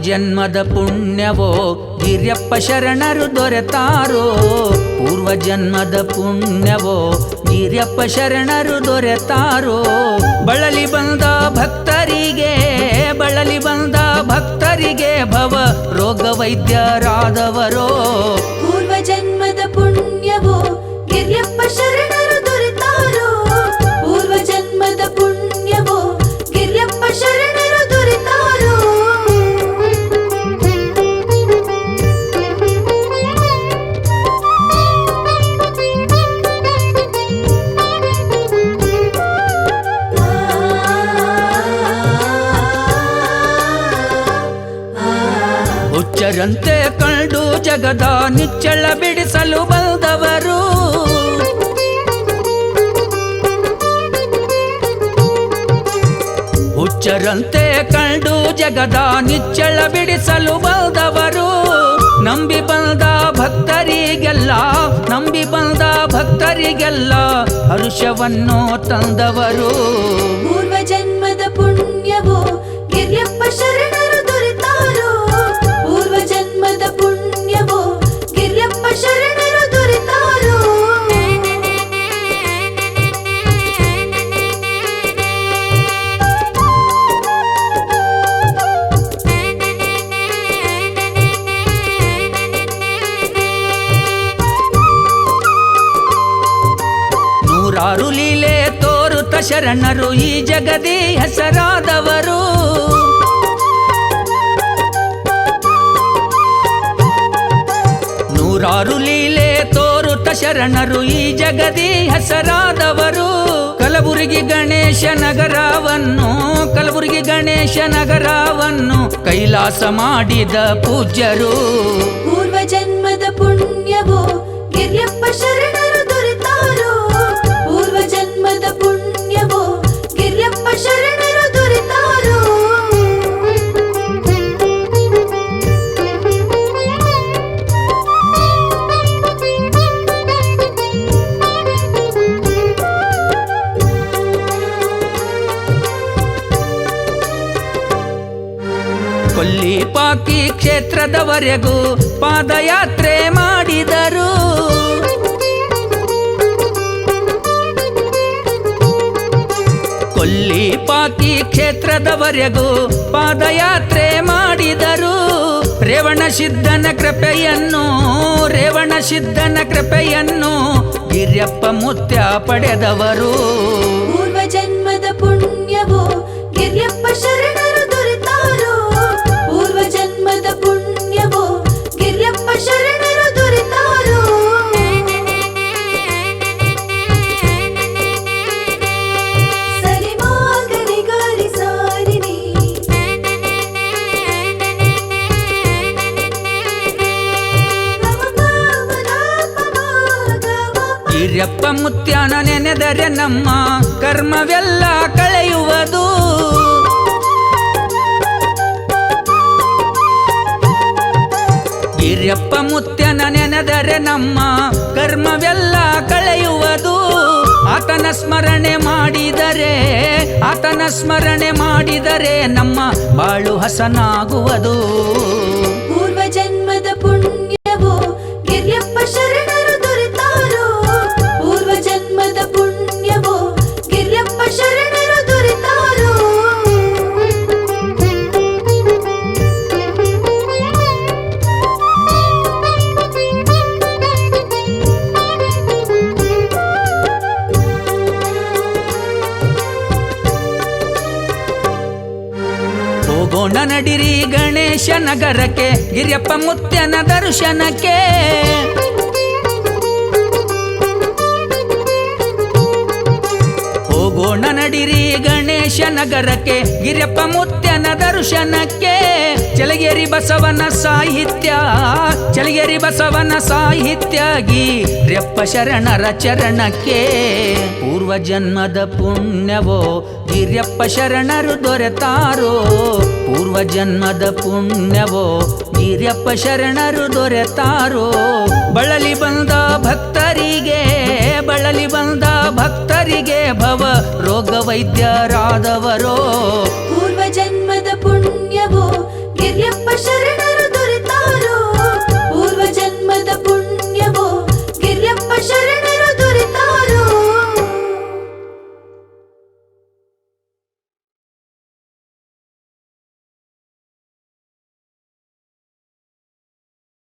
ಜನ್ಮದ ಪುಣ್ಯವೋ ಗಿರ್ಯಪ್ಪ ಶರಣರು ದೊರೆತಾರೋ. ಪೂರ್ವ ಜನ್ಮದ ಪುಣ್ಯವೋ ಗಿರ್ಯಪ್ಪ ಶರಣರು ದೊರೆತಾರೋ. ಬಳಲಿ ಬಂದ ಭಕ್ತರಿಗೆ ಭವ ರೋಗ ವೈದ್ಯರಾದವರೋ. ಪೂರ್ವ ಜನ್ಮದ ಪುಣ್ಯವೋ ಗಿರ್ಯಪ್ಪ ಶರಣರು ದೊರೆತಾರೋ. ಪೂರ್ವ ಜನ್ಮದ ಪುಣ್ಯವೋ ಗಿರ್ಯಪ್ಪ ಶರಣರು ದೊರೆತಾರೋ. ಹುಚ್ಚರಂತೆ ಕಂಡು ಜಗದ ನಿಚ್ಚಳ ಬಿಡಿಸಲು ಬಂದವರು. ಹುಚ್ಚರಂತೆ ಕಂಡು ಜಗದ ನಿಚ್ಚಳ ಬಿಡಿಸಲು ಬಂದವರು. ನಂಬಿ ಬಂದ ಭಕ್ತರಿಗೆಲ್ಲ ಹರುಷವನ್ನು ತಂದವರು. ಪೂರ್ವ ಜನ್ಮದ ಪುಣ್ಯವೋ ಗಿರ್ಯಪ್ಪ ಶರಣರು ದೊರೆತಾರೋ. ಪೂರ್ವ ಜನ್ಮದ ಪುಣ್ಯವೋ ಗಿರ್ಯಪ್ಪ ಶರಣರು ದೊರೆತಾರೋ. ನೂರಾರು ಲೀಲೆ ತೋರುತ್ತ ಶರಣರು ಈ ಜಗದಿ ಹೆಸರಾದವರು. ನೂರಾರು ಲೀಲೆ ತೋರುತ್ತ ಶರಣರು ಈ ಜಗದಿ ಹೆಸರಾದವರು. ಕಲಬುರಗಿ ಗಣೇಶ ನಗರವನ್ನು ಕೈಲಾಸ ಮಾಡಿದ ಪೂಜ್ಯರು. ಪೂರ್ವ ಜನ್ಮದ ಪುಣ್ಯವೋ ಗಿರ್ಯಪ್ಪ ಶರಣರು ದೊರೆತಾರೋ. ಪೂರ್ವ ಜನ್ಮದ ಪುಣ್ಯವೋ ಗಿರ್ಯಪ್ಪ ಶರಣರು ದೊರೆತಾರೋ. ಕೊಲ್ಲಿಪಾಕಿ ಕ್ಷೇತ್ರದವರೆಗೂ ಪಾದಯಾತ್ರೆ ಮಾಡಿದರು. ಕೊಲ್ಲಿಪಾಕಿ ಕ್ಷೇತ್ರದವರೆಗೂ ಪಾದಯಾತ್ರೆ ಮಾಡಿದರು. ರೇವಣಸಿದ್ಧನ ಕೃಪೆಯನ್ನು ಗಿರ್ಯಪ್ಪ ಮುತ್ಯ ಪಡೆದವರು. ಪೂರ್ವ ಜನ್ಮದ ಪುಣ್ಯವೋ ಗಿರ್ಯಪ್ಪ ಶರಣರು ದೊರೆತಾರೋ. ಪೂರ್ವ ಜನ್ಮದ ಪುಣ್ಯವೋ ಗಿರ್ಯಪ್ಪ ಶರಣರು ದೊರೆತಾರೋ. ಸರಿ ಮಾಗರಿ ಗಾರಿ ಸಾರಿನಿ ಗಿರ್ಯಪ್ಪ ಮುತ್ಯನ ನೆನೆದರೆ ನಮ್ಮ ಕರ್ಮವೆಲ್ಲ ಕಳೆಯುವುದು. ಗಿರ್ಯಪ್ಪ ಮುತ್ಯನ ನೆನೆದರೆ ನಮ್ಮ ಕರ್ಮವೆಲ್ಲ ಕಳೆಯುವುದು. ಆತನ ಸ್ಮರಣೆ ಮಾಡಿದರೆ ನಮ್ಮ ಬಾಳು ಹಸನಾಗುವುದು. ಪೂರ್ವ ಜನ್ಮದ ಪುಣ್ಯವೋ ಗಿರ್ಯಪ್ಪ ಶರಣರು ದೊರೆತಾರೋ. ಪೂರ್ವ ಜನ್ಮದ ಪುಣ್ಯವೋ ಗಿರ್ಯಪ್ಪ ಶರಣರು ದೊರೆತಾರೋ. ಹೋಗೋಣ ನಡಿರಿ ಗಣೇಶ ನಗರಕ್ಕೆ ಗಿರ್ಯಪ್ಪ ಮುತ್ಯನ ದರ್ಶನಕ್ಕೆ. ಹೋಗೋಣ ನಡಿರಿ ಗಣೇಶ ನಗರಕ್ಕೆ ಗಿರ್ಯಪ್ಪ ಮುತ್ಯನ ದರ್ಶನಕ್ಕೆ. ಚಲಗೇರಿ ಬಸವನ ಸಾಹಿತ್ಯ ಗಿರ್ಯಪ್ಪ ಶರಣರ ಚರಣಕ್ಕೆ. ಪೂರ್ವ ಜನ್ಮದ ಪುಣ್ಯವೋ ಗಿರ್ಯಪ್ಪ ಶರಣರು ದೊರೆತಾರೋ. ಪೂರ್ವ ಜನ್ಮದ ಪುಣ್ಯವೋ ಗಿರ್ಯಪ್ಪ ಶರಣರು ದೊರೆತಾರೋ. ಬಳಲಿ ಬಂದ ಭಕ್ತರಿಗೆ ಭವ ರೋಗ ವೈದ್ಯರಾದವರೋ. ಪೂರ್ವ ಜನ್ಮ